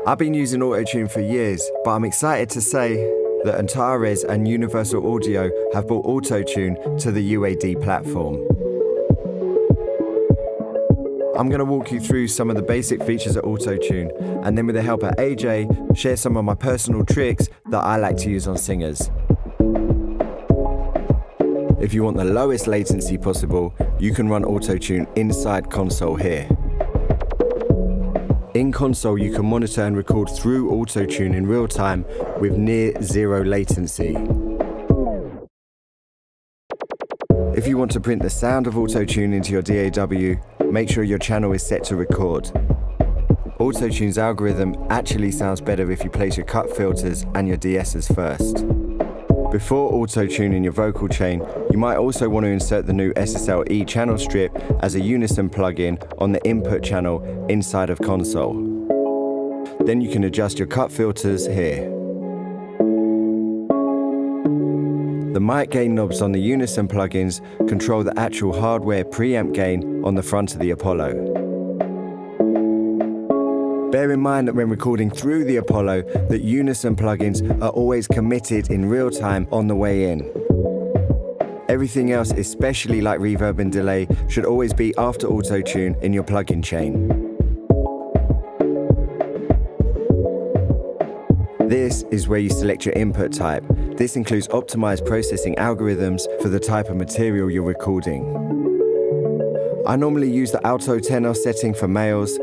I've been using Auto-Tune for years, but I'm excited to say that Antares and Universal Audio have brought Auto-Tune to the UAD platform. I'm going to walk you through some of the basic features of Auto-Tune, and then with the help of AJ, share some of my personal tricks that I like to use on singers. If you want the lowest latency possible, you can run Auto-Tune inside Console here. In Console, you can monitor and record through Auto-Tune in real time with near zero latency. If you want to print the sound of Auto-Tune into your DAW, make sure your channel is set to record. Auto-Tune's algorithm actually sounds better if you place your cut filters and your de-essers first. Before Auto-Tuning your vocal chain, you might also want to insert the new SSL-E channel strip as a Unison plugin on the input channel inside of Console. Then you can adjust your cut filters here. The mic gain knobs on the Unison plugins control the actual hardware preamp gain on the front of the Apollo. Bear in mind that when recording through the Apollo, that Unison plugins are always committed in real time on the way in. Everything else, especially like reverb and delay, should always be after Auto-Tune in your plugin chain. This is where you select your input type. This includes optimized processing algorithms for the type of material you're recording. I normally use the alto tenor setting for males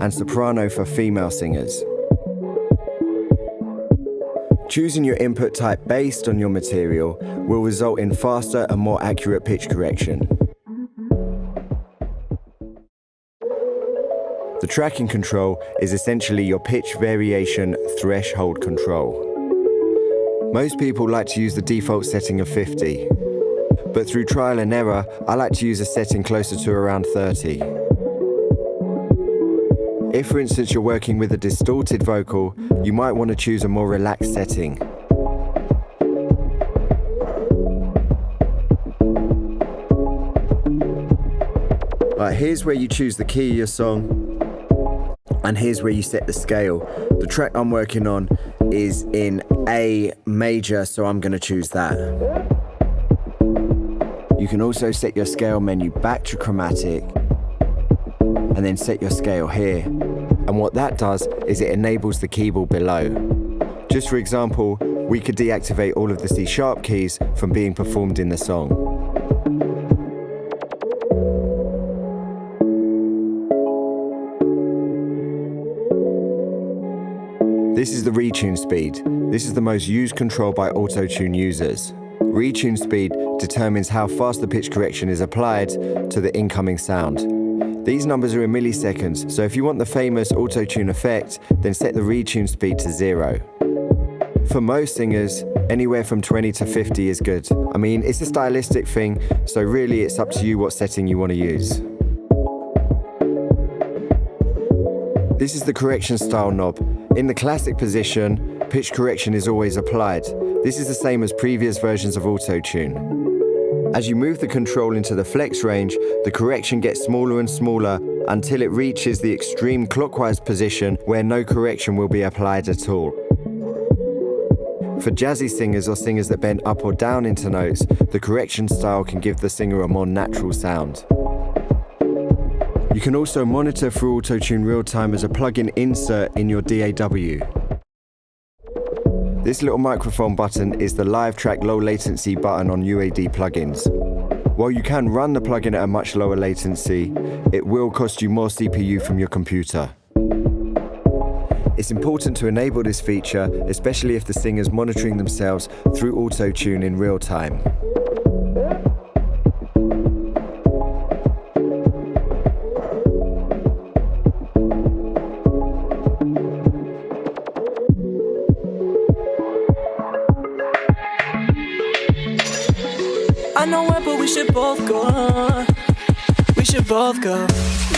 and soprano for female singers. Choosing your input type based on your material will result in faster and more accurate pitch correction. The tracking control is essentially your pitch variation threshold control. Most people like to use the default setting of 50, but through trial and error, I like to use a setting closer to around 30. If, for instance, you're working with a distorted vocal, you might want to choose a more relaxed setting. Right, here's where you choose the key of your song, and here's where you set the scale. The track I'm working on is in A major, so I'm going to choose that. You can also set your scale menu back to chromatic, and then set your scale here. And what that does is it enables the keyboard below. Just for example, we could deactivate all of the C# keys from being performed in the song. This is the retune speed. This is the most used control by Auto-Tune users. Retune speed determines how fast the pitch correction is applied to the incoming sound. These numbers are in milliseconds, so if you want the famous Auto-Tune effect, then set the retune speed to 0. For most singers, anywhere from 20 to 50 is good. I mean, it's a stylistic thing, so really it's up to you what setting you want to use. This is the correction style knob. In the classic position, pitch correction is always applied. This is the same as previous versions of Auto-Tune. As you move the control into the flex range, the correction gets smaller and smaller until it reaches the extreme clockwise position where no correction will be applied at all. For jazzy singers or singers that bend up or down into notes, the correction style can give the singer a more natural sound. You can also monitor through Auto-Tune real time as a plugin insert in your DAW. This little microphone button is the live track low latency button on UAD plugins. While you can run the plugin at a much lower latency, it will cost you more CPU from your computer. It's important to enable this feature, especially if the singer's monitoring themselves through Auto-Tune in real time. I know where, but we should both go. We should both go.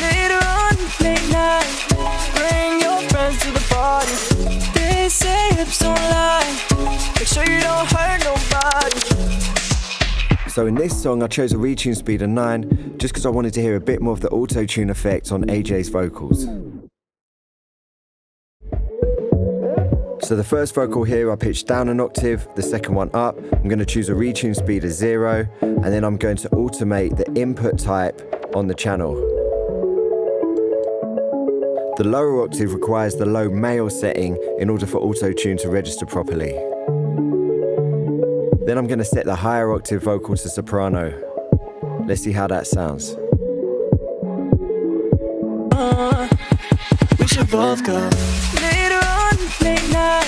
Later on, late night. Bring your friends to the party. They say hips don't lie. Make sure you don't hurt nobody. So in this song, I chose a retune speed of 9 just because I wanted to hear a bit more of the Auto-Tune effect on AJ's vocals. So the first vocal here I pitched down an octave, the second one up. I'm going to choose a retune speed of 0, and then I'm going to automate the input type on the channel. The lower octave requires the low male setting in order for auto-tune to register properly. Then I'm going to set the higher octave vocal to soprano. Let's see how that sounds. We should both go. Later on, late night,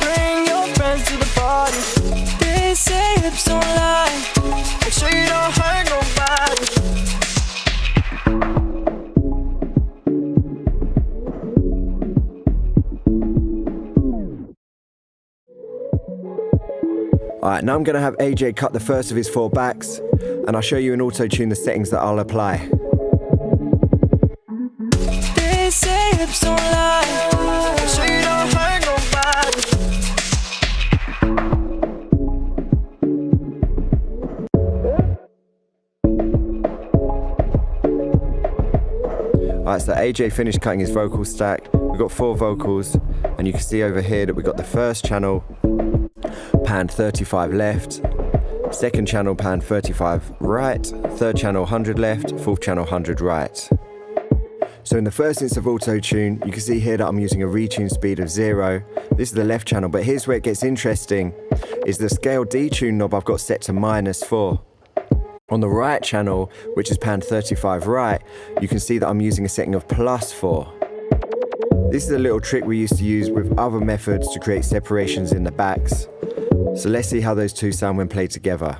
bring your friends to the party. They say hips don't lie, make sure you don't hurt nobody. Alright, now I'm going to have AJ cut the first of his 4 backs, and I'll show you in auto-tune the settings that I'll apply. They say hips don't lie, make sure you don't hurt nobody. Alright, so AJ finished cutting his vocal stack. We've got 4 vocals, and you can see over here that we've got the first channel pan 35 left, second channel pan 35 right, third channel 100 left, fourth channel 100 right. So in the first instance of auto-tune, you can see here that I'm using a retune speed of 0. This is the left channel, but here's where it gets interesting, is the scale detune knob I've got set to -4. On the right channel, which is pan 35 right, you can see that I'm using a setting of +4. This is a little trick we used to use with other methods to create separations in the backs. So let's see how those two sound when played together.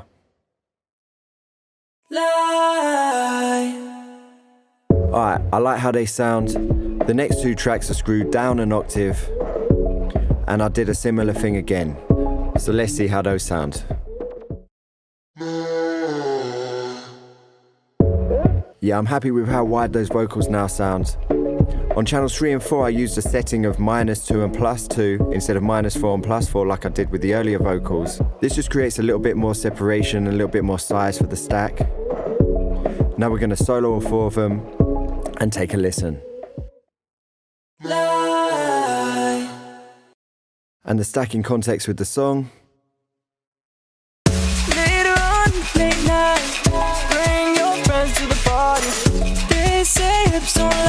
Alright, I like how they sound. The next 2 tracks are screwed down an octave, and I did a similar thing again. So let's see how those sound. Yeah, I'm happy with how wide those vocals now sound. On channels 3 and 4 I used a setting of -2 and +2 instead of -4 and +4 like I did with the earlier vocals. This just creates a little bit more separation and a little bit more size for the stack. Now we're going to solo all 4 of them and take a listen. And the stack in context with the song. Later on, late night, bring your friends to the party. They say hips don't